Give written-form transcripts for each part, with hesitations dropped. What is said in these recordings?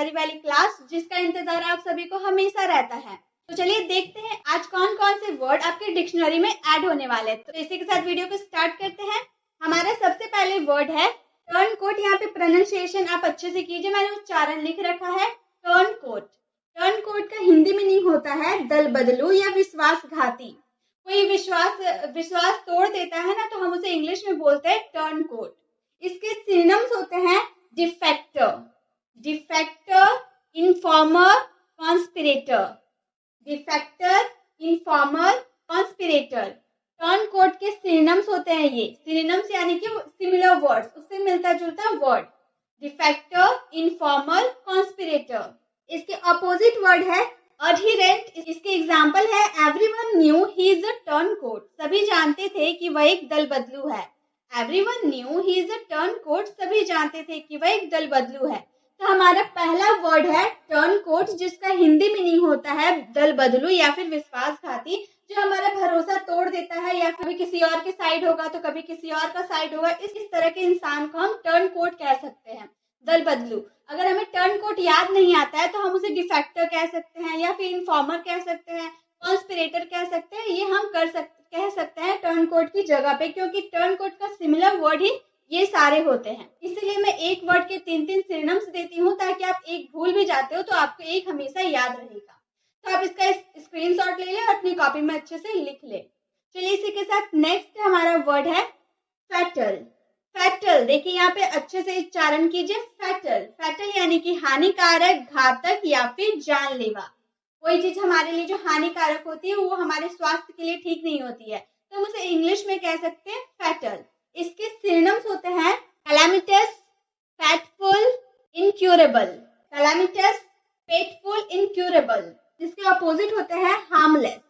Vocabulary वाली class जिसका इंतजार आप सभी को हमेशा रहता है। तो चलिए देखते हैं आज कौन कौन से वर्ड आपके डिक्शनरी में ऐड होने वाले हैं। तो इसी के साथ वीडियो को स्टार्ट करते हैं। हमारा सबसे पहले वर्ड है टर्न कोट। यहाँ पे प्रोनाउंसिएशन आप अच्छे से कीजिए, मैंने उच्चारण लिख रखा है टर्न कोट। टर्न कोट का हिंदी मीनिंग होता है दल बदलू या विश्वासघाती। कोई विश्वास तोड़ देता है ना, तो हम उसे इंग्लिश में बोलते हैं टर्न कोट। इसके सिनोनिम्स होते हैं defector, informer, conspirator. Defector, informer, conspirator. Turncoat के सिनोनिम्स होते हैं ये। सिनोनिम्स यानी कि सिमिलर वर्ड्स, उससे मिलता जुलता वर्ड। Defector, informer, conspirator. इसके अपोजिट वर्ड है अडहिरेंट। इसके एग्जाम्पल है everyone knew he is a turncoat. सभी जानते थे कि वह एक दल बदलू है। Everyone knew he is a turncoat. सभी जानते थे कि वह एक दल बदलू है। तो हमारा पहला वर्ड है टर्न कोट, जिसका हिंदी मीनिंग होता है दल बदलू या फिर विश्वासघाती, जो हमारा भरोसा तोड़ देता है, या कभी किसी और के साइड होगा तो कभी किसी और का साइड होगा। इस तरह के इंसान को हम टर्न कोट कह सकते हैं, दल बदलू। अगर हमें टर्न कोट याद नहीं आता है तो हम उसे डिफेक्टर कह सकते हैं, या फिर इन्फॉर्मर कह सकते हैं, कॉन्स्पिरेटर कह सकते हैं। ये हम कह सकते हैं टर्न कोट की जगह पे, क्योंकि टर्न कोट का सिमिलर वर्ड ही ये सारे होते हैं। इसलिए मैं एक वर्ड के 3-3 सिनोनिम्स देती हूँ, ताकि आप एक भूल भी जाते हो तो आपको एक हमेशा याद रहेगा। तो आप इसका स्क्रीनशॉट ले लें और अपनी कॉपी में अच्छे से लिख ले। चलिए इसी के साथ नेक्स्ट हमारा वर्ड है फैटल। फैटल देखिए यहाँ पे अच्छे से उच्चारण कीजिए। फैटल, फैटल यानी कि हानिकारक, घातक या फिर जानलेवा। कोई चीज हमारे लिए जो हानिकारक होती है वो हमारे स्वास्थ्य के लिए ठीक नहीं होती है, तो हम उसे इंग्लिश में कह सकते हैं फैटल। इसके सिनोनिम्स होते हैं calamitous, fateful, incurable. Calamitous, fateful, incurable. इसके अपोजिट होते हैं हार्मलेस।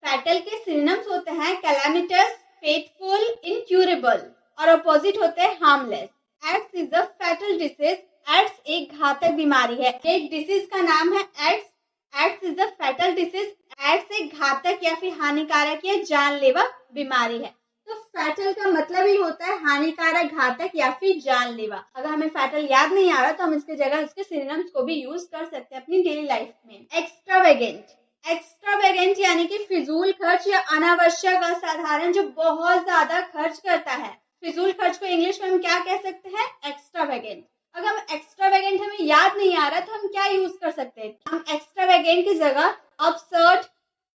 फैटल के सिनोनिम्स होते हैं कैलामिटस, फेटफुल, इनक्यूरेबल, और अपोजिट होते हैं harmless. AIDS is a fatal disease. AIDS एक घातक बीमारी है। एक डिसीज का नाम है AIDS. AIDS is a fatal disease. AIDS एक घातक या फिर हानिकारक या जानलेवा बीमारी है। तो फैटल का मतलब ही होता है हानिकारक, घातक या फिर जानलेवा। अगर हमें फैटल याद नहीं आ रहा तो हम इसके जगह उसके सिनोनिम्स को भी यूज कर सकते हैं अपनी डेली लाइफ में। एक्स्ट्रावेगेंट, एक्स्ट्रावेगेंट यानी कि फिजूल खर्च या अनावश्यक, असाधारण, जो बहुत ज्यादा खर्च करता है। फिजूल खर्च को इंग्लिश में हम क्या कह सकते हैं? एक्स्ट्रावेगेंट। अगर हम एक्स्ट्रावेगेंट हमें याद नहीं आ रहा तो हम क्या यूज कर सकते हैं? हम एक्स्ट्रावेगेंट की जगह अबसर्ड,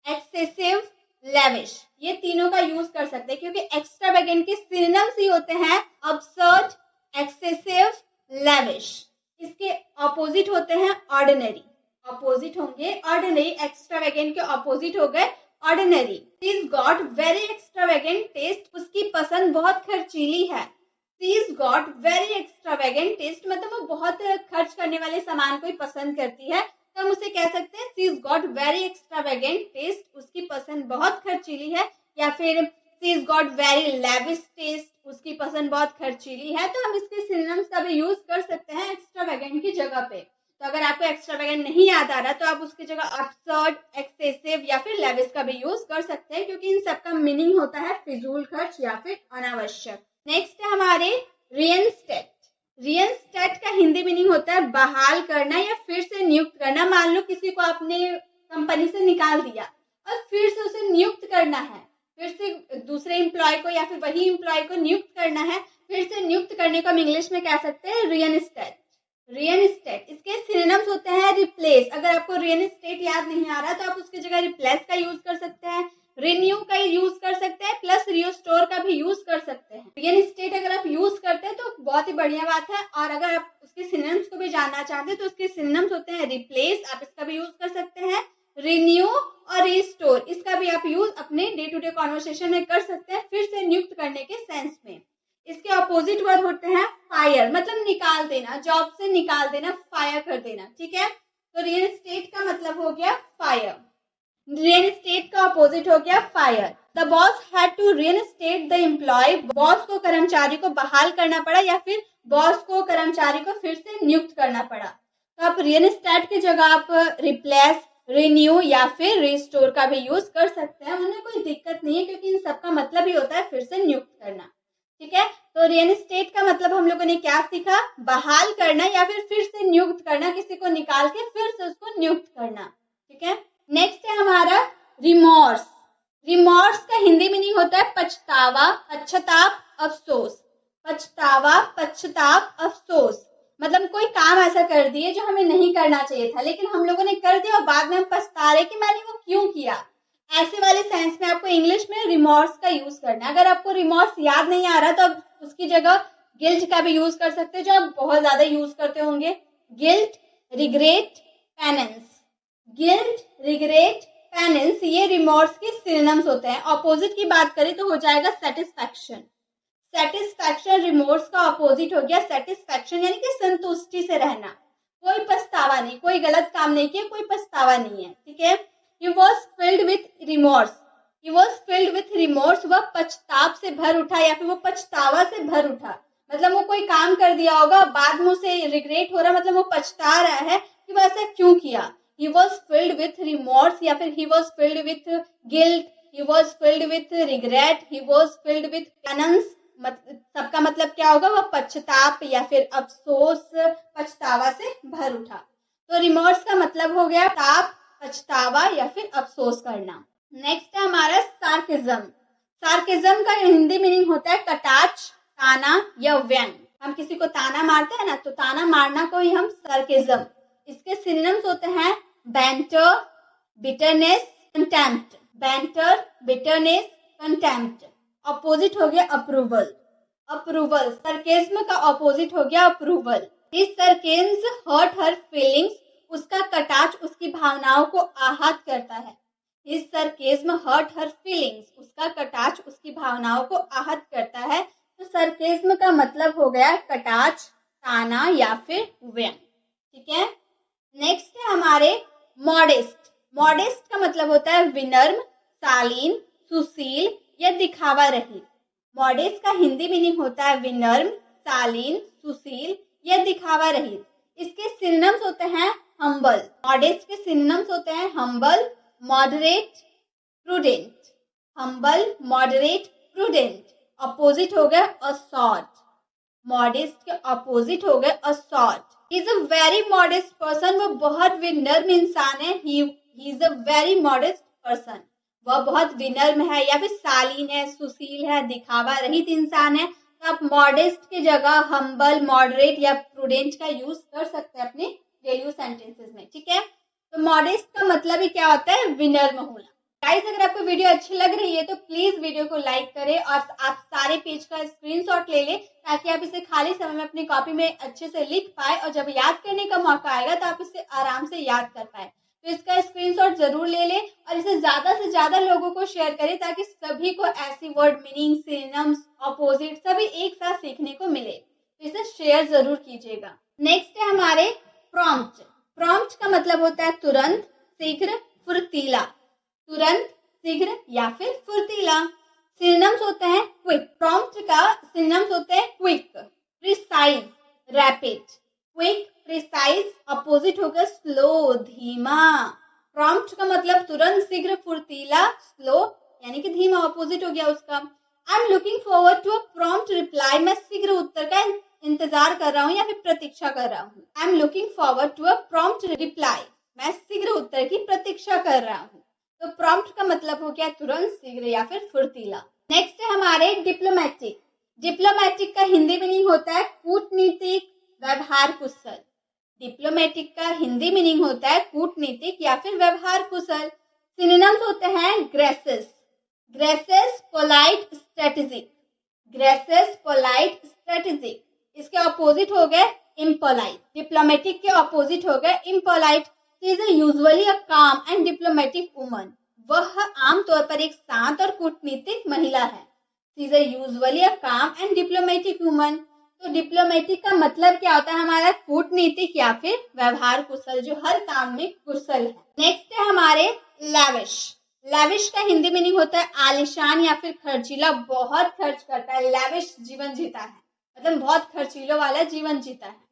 एक्सेसिव, लेविश, ये तीनों का यूज कर सकते हैं, क्योंकि एक्स्ट्रावेगेंट के सिनोनिम्स ही होते हैं अबसर्ड, एक्सेसिव, लेविश। इसके ऑपोजिट होते हैं ऑर्डिनरी। ऑपोजिट होंगे ऑर्डिनरी। एक्स्ट्रावेगेंट के ऑपोजिट हो गए ordinary. She's got very extravagant taste. उसकी पसंद बहुत खर्चीली है। She's got very extravagant taste मतलब वो बहुत खर्च करने वाले सामान को ही पसंद करती है, तो हम उसे कह सकते हैं she's got very extravagant taste. उसकी पसंद बहुत खर्चीली है। या फिर she's got very lavish taste. उसकी पसंद बहुत खर्चीली है। तो हम इसके सिनोनिम्स का भी यूज कर सकते हैं एक्स्ट्रावेगेंट की जगह पे। तो अगर आपको एक्स्ट्रावेगेंट नहीं याद आ रहा तो आप उसकी जगह अबसर्ड, एक्सेसिव या फिर लेविश का भी यूज कर सकते हैं, क्योंकि इन सबका मीनिंग होता है फिजूल खर्च या फिर अनावश्यक। नेक्स्ट है हमारे रिइंस्टेट। रिइंस्टेट का हिंदी मीनिंग होता है बहाल करना या फिर से नियुक्त करना। मान लो किसी को आपने कंपनी से निकाल दिया और फिर से उसे नियुक्त करना है, फिर से दूसरे एम्प्लॉय को या फिर वही एम्प्लॉय को नियुक्त करना है। फिर से नियुक्त करने को हम इंग्लिश में कह सकते हैं रिइंस्टेट। रिइंस्टेट। इसके सिनोनिम्स होते हैं रिप्लेस। अगर आपको रिइंस्टेट याद नहीं आ रहा तो आप उसकी जगह रिप्लेस का यूज कर सकते हैं, रिन्यू का यूज कर सकते हैं, प्लस रिस्टोर का भी यूज कर सकते हैं। रिइंस्टेट अगर आप यूज करते हैं तो बहुत ही बढ़िया बात है। और अगर आप उसके सिनोनिम्स को भी जानना चाहते हैं तो उसके सिनोनिम्स होते हैं रिप्लेस, आप इसका भी यूज कर सकते हैं, रिन्यू और रिस्टोर, इसका भी आप यूज अपने डे टू डे कॉन्वर्सेशन में कर सकते हैं, फिर से नियुक्त करने के सेंस में। इसके ऑपोजिट वर्ड होते हैं फायर, मतलब निकाल देना, जॉब से निकाल देना, फायर कर देना। ठीक है, तो रिइंस्टेट का मतलब हो गया फायर। रिइंस्टेट का ऑपोजिट हो गया fire. The boss had to reinstate the employee. Boss को कर्मचारी को बहाल करना पड़ा या फिर बॉस को कर्मचारी को फिर से नियुक्त करना पड़ा। तो आप रिइंस्टेट की जगह आप रिप्लेस, रिन्यू या फिर रिस्टोर का भी यूज कर सकते हैं। उन्हें कोई दिक्कत नहीं है, क्योंकि इन सबका मतलब ही होता है फिर से नियुक्त करना। ठीक है, तो रिइंस्टेट का मतलब हम लोगों ने क्या सीखा? बहाल करना या फिर से नियुक्त करना, किसी को निकाल के फिर से उसको नियुक्त करना। ठीक है, नेक्स्ट है हमारा रिमोर्स। रिमोर्स का हिंदी मीनिंग होता है पछतावा, पश्चाताप, अफसोस। पछतावा, पश्चाताप, अफसोस मतलब कोई काम ऐसा कर दिए जो हमें नहीं करना चाहिए था, लेकिन हम लोगों ने कर दिया और बाद में हम पछता रहे कि मैंने वो क्यों किया। ऐसे वाले सेंस में आपको इंग्लिश में रिमोर्स का यूज करना है। अगर आपको रिमोर्स याद नहीं आ रहा तो आप उसकी जगह गिल्ट का भी यूज कर सकते हैं, जो आप बहुत ज्यादा यूज करते होंगे। Guilt, regret, penance. Guilt, regret, penance ये रिमोर्स के सिनोनिम्स होते हैं। ऑपोजिट की बात करें तो हो जाएगा सेटिस्फैक्शन। सेटिस्फैक्शन रिमोर्स का ऑपोजिट हो गया सेटिस्फैक्शन, यानी कि संतुष्टि से रहना, कोई पछतावा नहीं, कोई गलत काम नहीं किया, कोई पछतावा नहीं है। ठीक है, he was filled with remorse, he was filled with remorse वह पछताव से भर उठा या फिर वो पछतावा से भर उठा, मतलब वो कोई काम कर दिया होगा, बाद में उसे रिग्रेट हो रहा, मतलब वो पछता रहा है कि वो ऐसा क्यों किया। he was filled with remorse या फिर he was filled with guilt, he was filled with regret, he was filled with penance, सबका मतलब क्या होगा? वह पश्चाताप या फिर अफसोस, पछतावा से भर उठा। तो रिमोर्स का मतलब हो गया ताप, पछतावा या फिर अफसोस करना। नेक्स्ट है हमारा सार्केज्म। सार्केज्म का हिंदी मीनिंग होता है कटाक्ष, ताना या व्यंग। हम किसी को ताना मारते हैं ना, तो ताना मारना को ही हम सार्केज्म। इसके सिनोनिम्स होते हैं banter, bitterness, contempt. Banter, bitterness, contempt. Opposite हो गया अप्रूवल। अप्रूवल, सरकेज्म का ऑपोजिट हो गया approval. This sarcasm hurt her feelings, उसका कटाक्ष उसकी भावनाओं को आहत करता है। This sarcasm hurt her feelings, उसका कटाक्ष उसकी भावनाओं को आहत करता है। तो सरकेज्म का मतलब हो गया कटाक्ष, ताना या फिर व्यंग। ठीक है, नेक्स्ट है हमारे मॉडेस्ट। मॉडेस्ट का मतलब होता है विनम्र, शालीन, सुशील या दिखावा रहित। मॉडेस्ट का हिंदी मीनिंग होता है विनम्र, शालीन, सुशील या दिखावा रहित। इसके सिनोनिम्स होते हैं हम्बल। मॉडेस्ट के सिनोनिम्स होते हैं humble, moderate, prudent. Humble, moderate, prudent. Opposite हो गया असॉर्ट। मॉडेस्ट के ऑपोजिट हो गए assort. He is a very modest person, वो बहुत विनम्र इंसान है। ही is a very modest person, वह बहुत विनम्र है या फिर शालीन है, सुशील है, दिखावा रहित इंसान है। तो आप मॉडेस्ट की जगह हम्बल, मॉडरेट या प्रूडेंट का यूज कर सकते हैं अपने डेली सेंटेंसेस में। ठीक है, तो मॉडेस्ट का मतलब ही क्या होता है? विनम्र होना। गाइस, अगर आपको वीडियो अच्छी लग रही है तो प्लीज वीडियो को लाइक करें और आप सारे पेज का स्क्रीनशॉट ले लें, ताकि आप इसे खाली समय में अपनी कॉपी में अच्छे से लिख पाए और जब याद करने का मौका आएगा तो आप इसे आराम से याद कर पाए। तो इसका स्क्रीनशॉट जरूर ले लें और इसे ज्यादा से ज्यादा लोगों को शेयर करें, ताकि सभी को ऐसी वर्ड मीनिंग, सिनोनिम्स, ऑपोजिट सभी एक साथ सीखने को मिले। तो इसे शेयर जरूर कीजिएगा। नेक्स्ट है हमारे प्रॉम्प्ट। प्रॉम्प्ट का मतलब होता है तुरंत, शीघ्र, फुर्तीला। तुरंत, शीघ्र या फिर फुर्तीला। सिनोनिम्स होते हैं क्विक। प्रॉम्प्ट का सिनोनिम्स होते हैं quick, precise, rapid. Quick, precise, opposite होगा स्लो, धीमा। प्रॉम्प्ट का मतलब तुरंत, शीघ्र, फुर्तीला, स्लो यानी कि धीमा, अपोजिट हो गया उसका। I am looking forward to a prompt reply, मैं शीघ्र उत्तर का इंतजार कर रहा हूँ या फिर प्रतीक्षा कर रहा हूँ। I am looking forward to a prompt reply, मैं शीघ्र उत्तर की प्रतीक्षा कर रहा हूँ। तो प्रॉम्प्ट का मतलब हो गया तुरंत, शीघ्र या फिर फुर्तीला। नेक्स्ट है हमारे डिप्लोमेटिक। डिप्लोमेटिक का हिंदी मीनिंग होता है कूटनीतिक, व्यवहार कुशल। डिप्लोमेटिक का हिंदी मीनिंग होता है कूटनीतिक या फिर व्यवहार कुशल। सिनोनिम्स होते हैं gracious, gracious, polite, strategic. Gracious, polite, strategic. इसके ऑपोजिट हो गए इम्पोलाइट। डिप्लोमेटिक के ऑपोजिट हो गए impolite. She is usually a calm and diplomatic woman. वह आमतौर पर एक शांत और कूटनीतिक महिला है। She is usually a calm and diplomatic woman. तो डिप्लोमेटिक का मतलब क्या होता है हमारा? कूटनीतिक या फिर व्यवहार कुशल, जो हर काम में कुशल है। नेक्स्ट है हमारे लैविश। लैविश का हिंदी मीनिंग होता है आलिशान या फिर खर्चीला, बहुत खर्च करता है। लैविश जीवन जीता है, मतलब बहुत खर्चीलों वाला जीवन जीता है।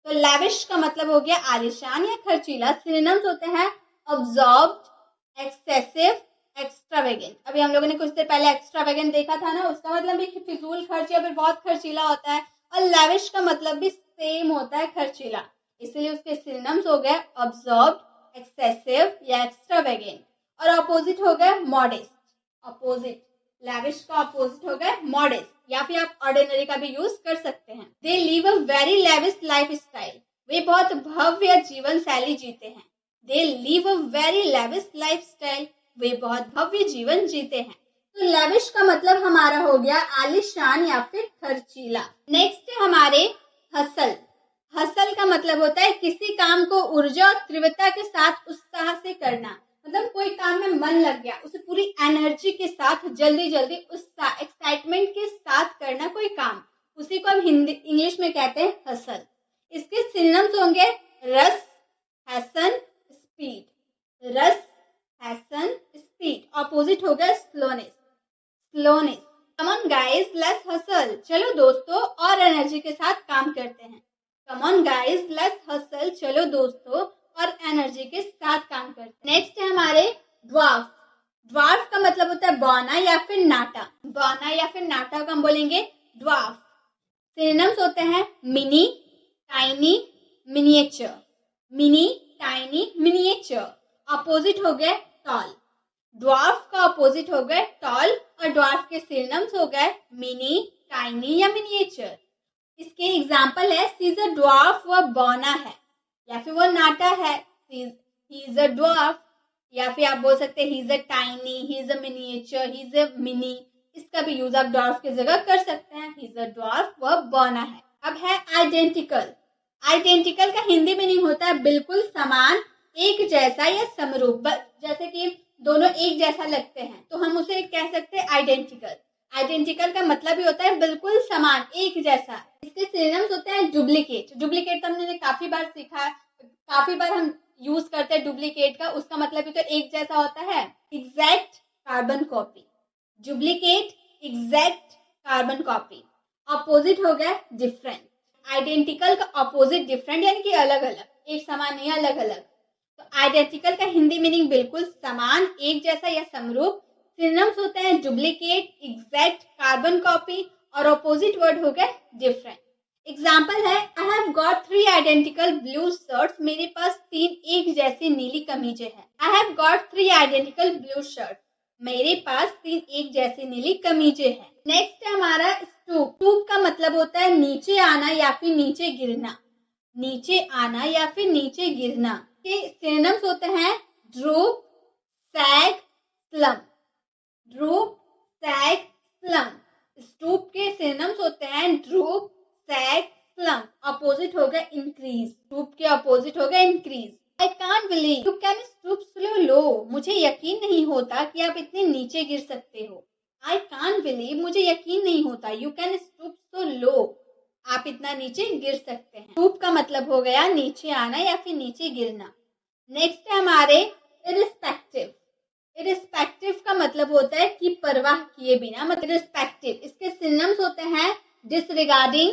तो लैविश का मतलब हो गया आलिशान या खर्चीला। सिनोनिम्स होते हैं अब्सॉर्ब्ड, एक्सेसिव, एक्स्ट्रावेगेंट, अभी हम लोगों ने कुछ देर पहले एक्स्ट्रावेगेंट देखा था ना, उसका मतलब भी फिजूल खर्च या फिर बहुत खर्चीला होता है। और लेविश का मतलब भी सेम होता है, खर्चीला, इसलिए उसके सिनोनिम्स हो गए अब्सॉर्ब्ड, एक्सेसिव या एक्स्ट्रावेगेंट। और अपोजिट हो गए मॉडेस्ट, अपोजिट, लेविश का अपोजिट हो गए मॉडेस्ट, या फिर आप ऑर्डिनरी का भी यूज कर सकते हैं। They live a very lavish life style, वे बहुत भव्य जीवन शैली जीते हैं। They live a very lavish life style, वे बहुत भव्य जीवन जीते हैं। तो लेविश का मतलब हमारा हो गया आलीशान या फिर खर्चीला। नेक्स्ट है हमारे हसल। हसल का मतलब होता है किसी काम को ऊर्जा और तीव्रता के साथ उत्साह से करना, मतलब कोई काम में मन लग गया, उसे पूरी एनर्जी के साथ जल्दी जल्दी उत्साह एक्साइटमेंट के साथ करना कोई काम, उसी को हम हिंदी इंग्लिश में कहते हैं हसल। इसके सिनोनिम्स होंगे रस, हैसन, स्पीड। रस, हैसन, स्पीड। ऑपोजिट हो गया slowness, slowness. Come on guys let's hustle, चलो दोस्तों और एनर्जी के साथ काम करते हैं। Come on guys let's hustle, चलो दोस्तों और एनर्जी के साथ काम करते हैं। नेक्स्ट है हमारे ड्वार्फ। ड्वार्फ का मतलब होता है बौना या फिर नाटा। बौना या फिर नाटा को हम बोलेंगे ड्वार्फ। सिनोनिम्स होते हैं mini, tiny, miniature. Mini, tiny, miniature. Opposite हो गए टॉल। ड्वार्फ का अपोजिट हो गए टॉल, और ड्वार्फ के सिनोनिम्स हो गए मिनी, टाइनी या मिनिएचर। इसके एग्जाम्पल है सी इज अ ड्वार्फ, वह बौना है, या फिर वह नाटा है, ही इज अ ड्वार्फ, या फिर आप बोल सकते हैं ही is a tiny, he is a miniature, he is a mini. इसका भी यूज आप ड्वार्फ की जगह कर सकते हैं। ही इज अ ड्वार्फ, वह बौना है। अब है आइडेंटिकल। आइडेंटिकल का हिंदी मीनिंग होता है बिल्कुल समान, एक जैसा या समरूप, जैसे कि दोनों एक जैसा लगते हैं तो हम उसे कह सकते हैं आइडेंटिकल। आइडेंटिकल का मतलब भी होता है बिल्कुल समान, एक जैसा। इसके सिनोनिम्स होते हैं डुप्लीकेट। डुप्लीकेट तो हमने काफी बार सीखा है, काफी बार हम यूज करते हैं डुप्लीकेट का, उसका मतलब भी तो एक जैसा होता है। Exact, carbon copy. Duplicate, exact, carbon copy. Opposite हो गया डिफरेंट। आइडेंटिकल का अपोजिट डिफरेंट, यानी कि अलग अलग, एक समान नहीं, अलग अलग। तो आइडेंटिकल का हिंदी मीनिंग बिल्कुल समान, एक जैसा या समरूप। सिनोनिम्स होते हैं डुप्लीकेट, एग्जैक्ट, कार्बन कॉपी, और अपोजिट वर्ड हो गया डिफरेंट। एग्जाम्पल है I have got 3 identical blue shirts, मेरे पास 3 एक जैसी नीली कमीजें हैं। I have got 3 identical blue shirt, मेरे पास 3 एक जैसी नीली कमीजें हैं। नेक्स्ट है हमारा स्टूप। स्टूप का मतलब होता है नीचे आना या फिर नीचे गिरना। नीचे आना या फिर नीचे गिरना के सिनोनिम्स होते हैं ड्रूप, सैग, स्लम्प। ड्रूप, सैग, स्लम्प। स्टूप के सिनोनिम्स होते हैं ड्रूप, सैग, स्लम्प। अपोजिट हो गया इंक्रीज। स्टूप के अपोजिट हो गया increase. I can't believe you can stoop so low, मुझे यकीन नहीं होता कि आप इतने नीचे गिर सकते हो। आई कांट बिलीव, मुझे यकीन नहीं होता, यू कैन स्टूप सो लो, आप इतना नीचे गिर सकते हैं। स्टूप का मतलब हो गया नीचे आना या फिर नीचे गिरना। नेक्स्ट है हमारे इरिस्पेक्टिव। इरिस्पेक्टिव का मतलब होता है कि परवाह किए बिना, मतलब इरिस्पेक्टिव। इसके सिनोनिम्स होते हैं disregarding,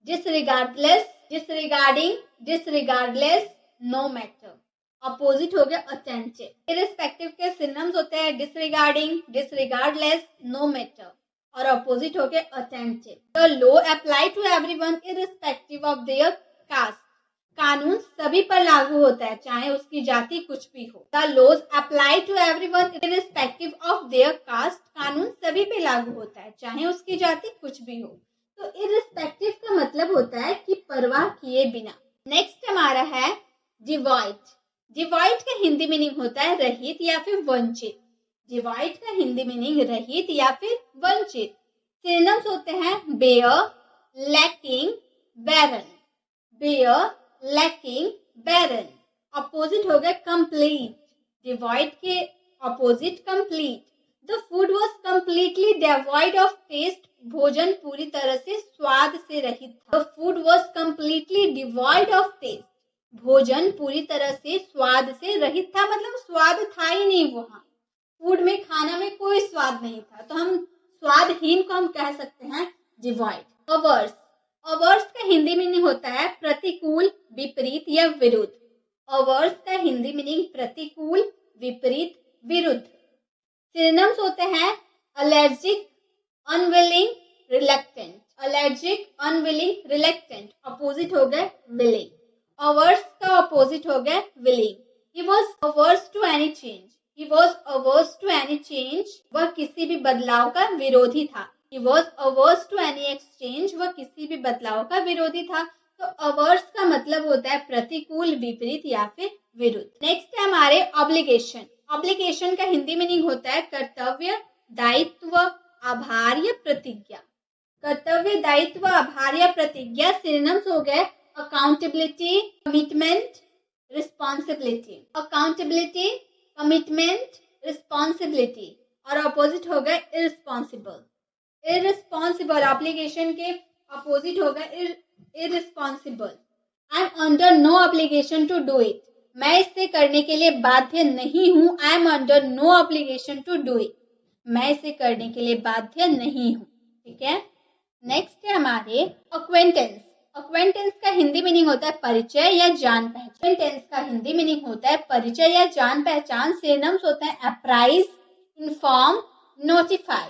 disregardless, disregarding, disregardless, no matter. Opposite हो गया अटेंटिव। इरिस्पेक्टिव के सिनोनिम्स होते हैं डिसरिगार्डिंग, डिसरिगार्डलेस, नो मैटर, और अपोजिट हो गया attentive. The law apply to everyone irrespective of their caste. कानून सभी पर लागू होता है चाहे उसकी जाति कुछ भी हो। The laws apply to everyone irrespective of their caste. कानून सभी पे लागू होता है चाहे उसकी जाति कुछ भी हो। तो इरिस्पेक्टिव का मतलब होता है कि परवाह किए बिना। नेक्स्ट हमारा है डिवॉइड। डिवॉइड का हिंदी मीनिंग होता है रहित या फिर वंचित। डिवॉइड का हिंदी मीनिंग रहित या फिर वंचित। सिनोनिम्स होते हैं bare, lacking, barren. Bare, lacking, barren. Opposite हो गया कंप्लीट। डिवॉइड के opposite complete. The food was completely devoid of taste. भोजन पूरी तरह से स्वाद से रहित था। The food was completely devoid of taste. भोजन पूरी तरह से स्वाद से रहित था, मतलब स्वाद था ही नहीं वहां। फूड में, खाना में कोई स्वाद नहीं था, तो हम स्वादहीन को हम कह सकते हैं डिवॉइड। अवर्स। अवर्स का हिंदी मीनिंग होता है प्रतिकूल, विपरीत या विरुद्ध। अवर्स का हिंदी मीनिंग प्रतिकूल, विपरीत, विरुद्ध। सिनोनिम्स होते हैं allergic, unwilling, reluctant. Allergic, unwilling, reluctant, opposite हो गए विलिंग। अवर्स का अपोजिट हो गया willing. He was averse to any change. He was averse to any change. वह किसी भी बदलाव का विरोधी था। He was averse to any exchange. वह किसी भी बदलाव का विरोधी था। तो averse का मतलब होता है प्रतिकूल, विपरीत या फिर विरुद्ध। नेक्स्ट है हमारे ऑब्लिगेशन। ऑब्लिगेशन का हिंदी मीनिंग होता है कर्तव्य, दायित्व, आभार या प्रतिज्ञा। कर्तव्य, दायित्व, आभार या प्रतिज्ञा। सिनोनिम्स हो गए accountability, commitment, responsibility. Accountability, commitment, responsibility. और अपोजिट हो गए इररिस्पॉन्सिबल। इररिस्पॉन्सिबल ऑब्लिगेशन के अपोजिट हो गए irresponsible. I am under no obligation to do it. मैं इसे करने के लिए बाध्य नहीं हूं। I am under no obligation to do it. मैं इसे करने के लिए बाध्य नहीं हूं। ठीक है। नेक्स्ट है हमारे अक्वेंटेंस। अक्वेंटेंस का हिंदी मीनिंग होता है परिचय या जान पहचान। अक्वेंटेंस का हिंदी मीनिंग होता है परिचय या जान पहचान। सिनोनिम्स होते हैं apprise, inform, notify.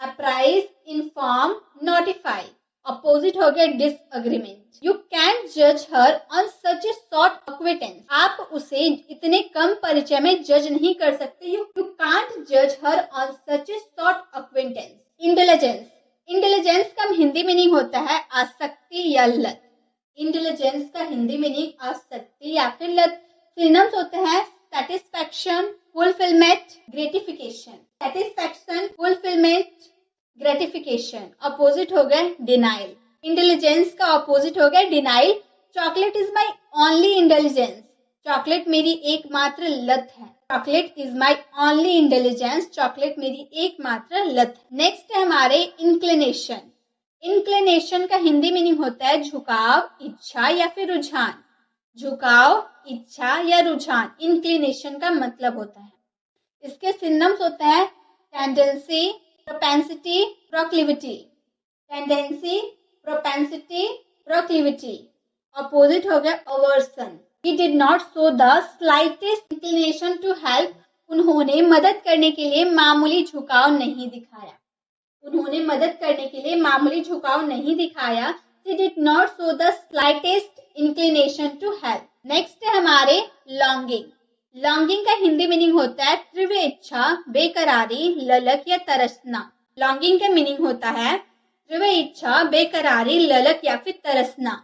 Apprise, inform, notify. Opposite हो गया डिसएग्रीमेंट। यू कैन जज her on such A short acquaintance. आप उसे इतने कम परिचय में जज नहीं कर सकते। यू कांट जज her on such A short acquaintance. Intelligence. Intelligence का हिंदी मीनिंग होता है आसक्ति या लत। इंटेलिजेंस का हिंदी मीनिंग आसक्ति या फिर लत। सिनोनिम्स होते हैं satisfaction, fulfilment, gratification. Satisfaction, fulfilment, gratification. Opposite हो गए डिनाइल। इंटेलिजेंस का अपोजिट हो गया denial. Chocolate is my only intelligence. Chocolate मेरी एकमात्र लत है। Chocolate is my only intelligence. Chocolate मेरी एकमात्र लत है। नेक्स्ट है हमारे इंक्लिनेशन। इंक्लिनेशन का हिंदी मीनिंग होता है झुकाव, इच्छा या फिर रुझान। झुकाव, इच्छा या रुझान इंक्लिनेशन का मतलब होता है। इसके सिनोनिम्स होते हैं tendency, propensity, proclivity. Tendency, propensity, proclivity. Opposite हो गया अवर्सन। He did not show the slightest inclination to help. उन्होंने मदद करने के लिए मामूली झुकाव नहीं दिखाया। उन्होंने मदद करने के लिए मामूली झुकाव नहीं दिखाया। He did not show the slightest inclination to help. Next है हमारे longing. longing का हिंदी मीनिंग होता है तीव्र इच्छा, बेकरारी, ललक या तरसना। longing का मीनिंग होता है तीव्र इच्छा, बेकरारी, ललक या फिर तरसना।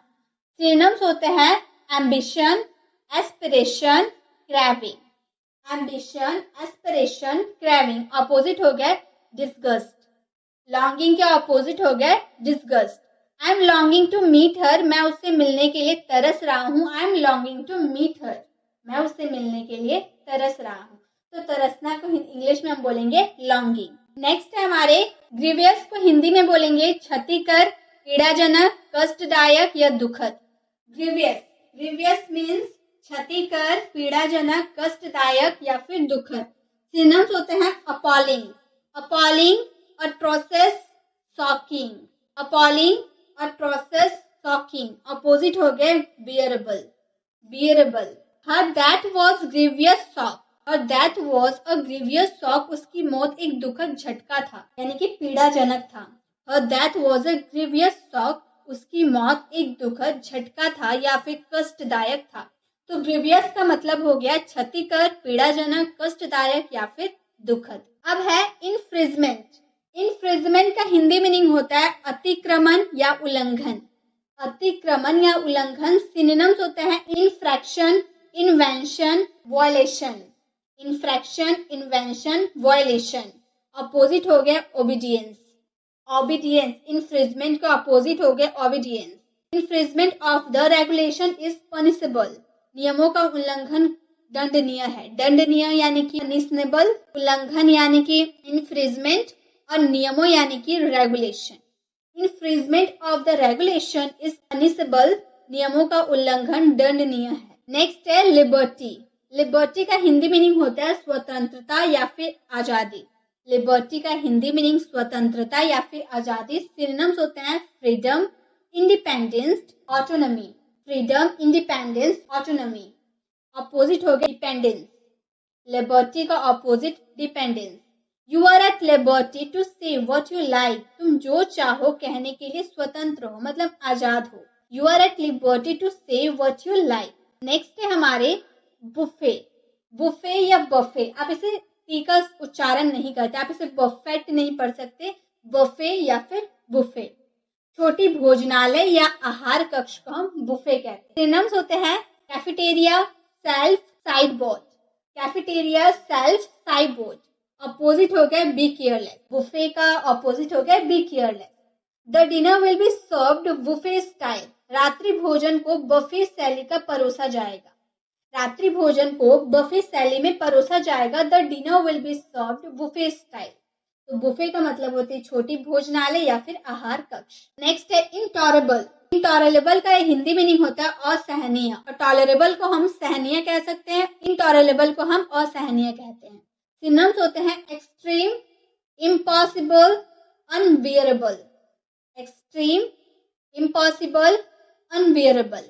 सिनोनिम्स होते हैं ambition, aspiration, craving. Ambition, aspiration, craving. Opposite हो गया डिस्गस्ट। लॉन्गिंग के अपोजिट हो गया disgust. I am longing to meet her. मैं उससे मिलने के लिए तरस रहा हूँ। I am longing to meet her. मैं उससे मिलने के लिए तरस रहा हूँ। तो तरसना को इंग्लिश में हम बोलेंगे लॉन्गिंग। नेक्स्ट है हमारे ग्रीवियस को हिंदी में बोलेंगे क्षतिकर, पीड़ाजनक, कष्टदायक या दुखद। ग्रीवियस, ग्रीवियस मीन्स क्षतिकर, पीड़ाजनक, कष्टदायक या फिर दुखद। सिनोनिम्स होते हैं appalling, appalling, atrocious, shocking. Appalling, atrocious, shocking. Opposite हो गए bearable, bearable. Her that was grievous shock. और that was a grievous shock. उसकी मौत एक दुखद झटका था, यानी कि पीड़ाजनक था। और that was a grievous shock. उसकी मौत एक दुखद झटका था या फिर कष्टदायक था। तो ग्रीवियस का मतलब हो गया क्षतिकर, पीड़ाजनक, कष्टदायक या फिर दुखद। अब है इन्फ्रिजमेंट। इन्फ्रिजमेंट का हिंदी मीनिंग होता है अतिक्रमण या उल्लंघन। अतिक्रमण या उल्लंघन। सिनोनिम्स होते हैं infarction, invention, violation. Infarction, invention, violation. Opposite हो गया ओबीडियंस, ओबीडियंस। इन्फ्रिजमेंट का अपोजिट हो गया obedience. Infringement of the regulation is punishable. नियमों का उल्लंघन दंडनीय है। दंडनीय यानी कि पनिशेबल, उल्लंघन यानी कि इन्फ्रिजमेंट, और नियमों यानी कि regulation. Infringement of the regulation is punishable. नियमों का उल्लंघन दंडनीय है। नेक्स्ट है लिबर्टी। लिबर्टी का हिंदी मीनिंग होता है स्वतंत्रता या फिर आजादी। लिबर्टी का हिंदी मीनिंग स्वतंत्रता या फिर आजादी। सिनोनिम्स होते हैं freedom, independence, autonomy. Freedom, independence, autonomy. Opposite हो गया डिपेंडेंस। लिबर्टी का opposite dependence. You are at liberty to say what you like, तुम जो चाहो कहने के लिए स्वतंत्र हो, मतलब आजाद हो। You are at liberty to say what you like. Next है हमारे बुफे। बुफे या बफे, आप इसे टी का उच्चारण नहीं करते, आप इसे बफेट नहीं पढ़ सकते, बफे या फिर बुफे। छोटी भोजनालय या आहार कक्ष को हम बुफे कहते हैं। सिनोनिम्स होते हैं cafeteria, self, side board. Cafeteria, self, side board. Opposite हो गया बी केयरलेस। बुफे का अपोजिट हो गया be careless. The dinner will be served buffet style. रात्रि भोजन को बफे शैली का परोसा जाएगा। रात्रि भोजन को बफे शैली में परोसा जाएगा। The dinner will be served buffet style. तो बुफे का मतलब होती है छोटी भोजनालय या फिर आहार कक्ष। नेक्स्ट है इंटॉलरेबल। इंटॉलरेबल का हिंदी मीनिंग होता है असहनीय, और टॉलरेबल को हम सहनीय कह सकते हैं, इंटॉलरेबल को हम असहनीय कहते हैं। सिनोनिम्स होते हैं extreme, impossible, unbearable. Extreme, impossible, unbearable,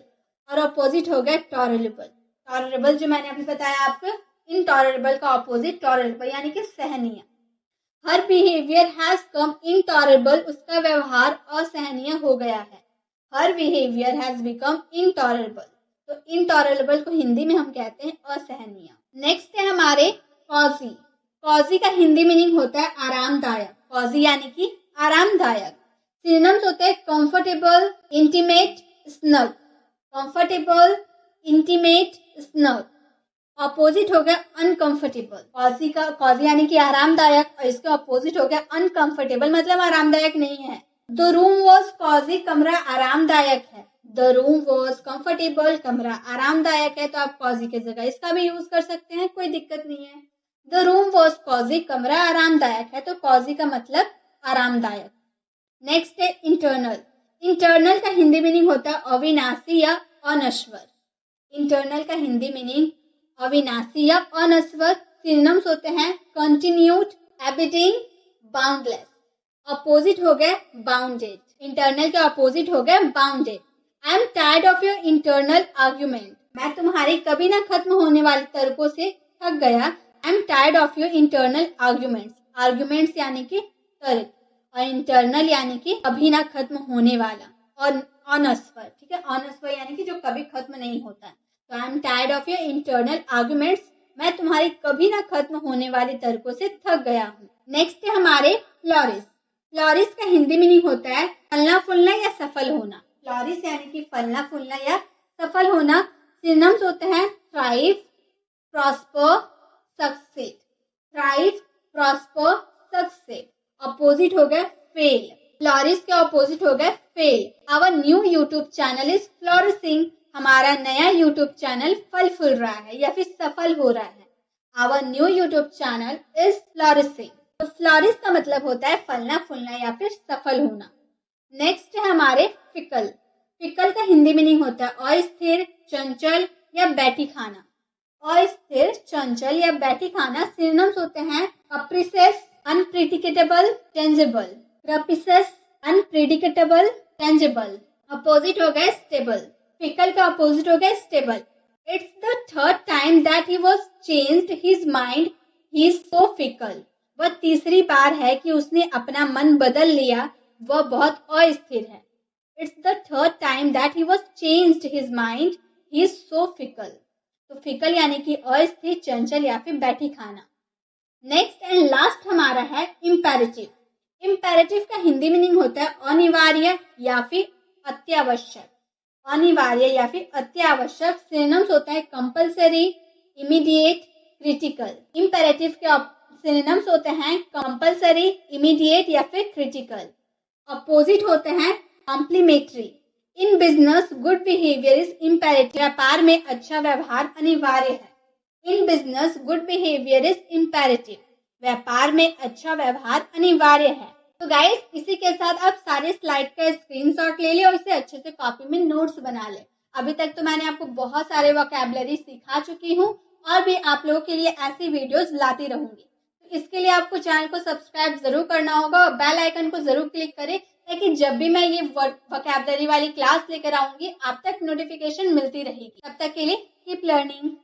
और अपोजिट हो गया टॉलरेबल। टॉलरेबल जो मैंने अभी बताया आपको, इनटॉलरेबल का अपोजिट टॉलरेबल यानी कि सहनीय। हर बिहेवियर हैज कम इनटॉलरेबल, उसका व्यवहार असहनीय हो गया है। हर बिहेवियर हैज बिकम इनटॉलरेबल, तो इनटॉलरेबल को हिंदी में हम कहते हैं असहनीय। नेक्स्ट है हमारे कॉजी। कॉजी का हिंदी मीनिंग होता है आरामदायक। कॉजी यानी कि आरामदायक। सिनोनिम्स होते हैं comfortable, intimate, snug. Comfortable, intimate, snug. Opposite हो गया अनकंफर्टेबल। कॉजी यानी कि आरामदायक, और इसका अपोजिट हो गया अनकंफर्टेबल, मतलब आरामदायक नहीं है। द रूम वॉज कॉजी, कमरा आरामदायक है। द रूम वॉज कंफर्टेबल, कमरा आरामदायक है, तो आप कॉजी की जगह इसका भी यूज कर सकते हैं, कोई दिक्कत नहीं है। द रूम वॉज कॉजी, कमरा आरामदायक है, तो कॉजी का मतलब आरामदायक। नेक्स्ट है इंटरनल। इंटरनल का हिंदी मीनिंग होता है अविनाशी या अनश्वर। इंटरनल का हिंदी मीनिंग अविनाशी या अनश्वर। सिनोनिम्स होते हैं कंटिन्यूड, एबिडिंग, बाउंडलेस। अपोजिट हो गए बाउंडेड। इंटरनल के अपोजिट हो गए bounded. I am tired of your internal argument, मैं तुम्हारी कभी ना खत्म होने वाले तर्कों से थक गया। I am tired of your internal arguments. Arguments यानी कि तर्क, और इंटरनल यानी कि कभी ना खत्म होने वाला, और अनस्वर, ठीक है, अनस्वर यानी कि जो कभी खत्म नहीं होता है। तो I am tired of your internal arguments, मैं तुम्हारी कभी ना खत्म होने वाले तर्कों से थक गया हूँ। नेक्स्ट है हमारे फ्लोरिश। फ्लोरिश का हिंदी मीनिंग होता है फलना फूलना या सफल होना। फ्लोरिश यानी कि फलना फूलना या सफल होना। सिनोनिम्स होते हैं thrive, prosper, succeed. Thrive, prosper, succeed. Opposite हो गए फेल। फ्लोरिश के अपोजिट हो गए fail. Our new YouTube channel is flourishing, हमारा नया यूट्यूब चैनल फल फूल रहा है या फिर सफल हो रहा है। Our new YouTube channel is flourishing. तो फ्लोरिश का मतलब होता है फलना फूलना या फिर सफल होना। नेक्स्ट है हमारे फिकल। फिकल का हिंदी मीनिंग होता है अस्थिर, चंचल या बैठी खाना। अस्थिर, चंचल या बैठी खाना। सिनोनिम्स होते हैं capricious, unpredictable, tangible. Capricious, unpredictable, tangible. Opposite हो गए स्टेबल। फिकल का अपोजिट हो गया stable. It's the third time that he was changed his mind, he is so fickle. वह तीसरी बार है कि उसने अपना मन बदल लिया, वह बहुत अस्थिर है। It's the third time that he was changed his mind, he is so fickle. तो फिकल यानी कि अस्थिर, चंचल या फिर बैठी खाना। नेक्स्ट एंड लास्ट हमारा है इम्पेरेटिव। इम्पेरेटिव का हिंदी मीनिंग होता है अनिवार्य या फिर अत्यावश्यक। अनिवार्य या फिर अत्यावश्यक। सिनोनिम्स होता है कंपल्सरी, इमीडिएट, क्रिटिकल। इम्पेरेटिव के सिनोनिम्स होते हैं कंपल्सरी, इमीडिएट या फिर क्रिटिकल। अपोजिट होते हैं complementary. In business good behaviour is imperative, व्यापार में अच्छा व्यवहार अनिवार्य है। In business good behaviour is imperative, व्यापार में अच्छा व्यवहार अनिवार्य है। तो गाइस, इसी के साथ आप सारे स्लाइड का स्क्रीनशॉट ले ले और इसे अच्छे से कॉपी में नोट्स बना ले। अभी तक तो मैंने आपको बहुत सारे वोकैबुलरी सिखा चुकी हूँ और भी आप लोगों के लिए ऐसी वीडियोस लाती रहूंगी। तो इसके लिए आपको चैनल को सब्सक्राइब जरूर करना होगा और बेल आइकन को जरूर क्लिक करें, ताकि जब भी मैं ये वोकैबुलरी वाली क्लास लेकर आऊंगी आप तक नोटिफिकेशन मिलती रहेगी। तब तक के लिए कीप लर्निंग।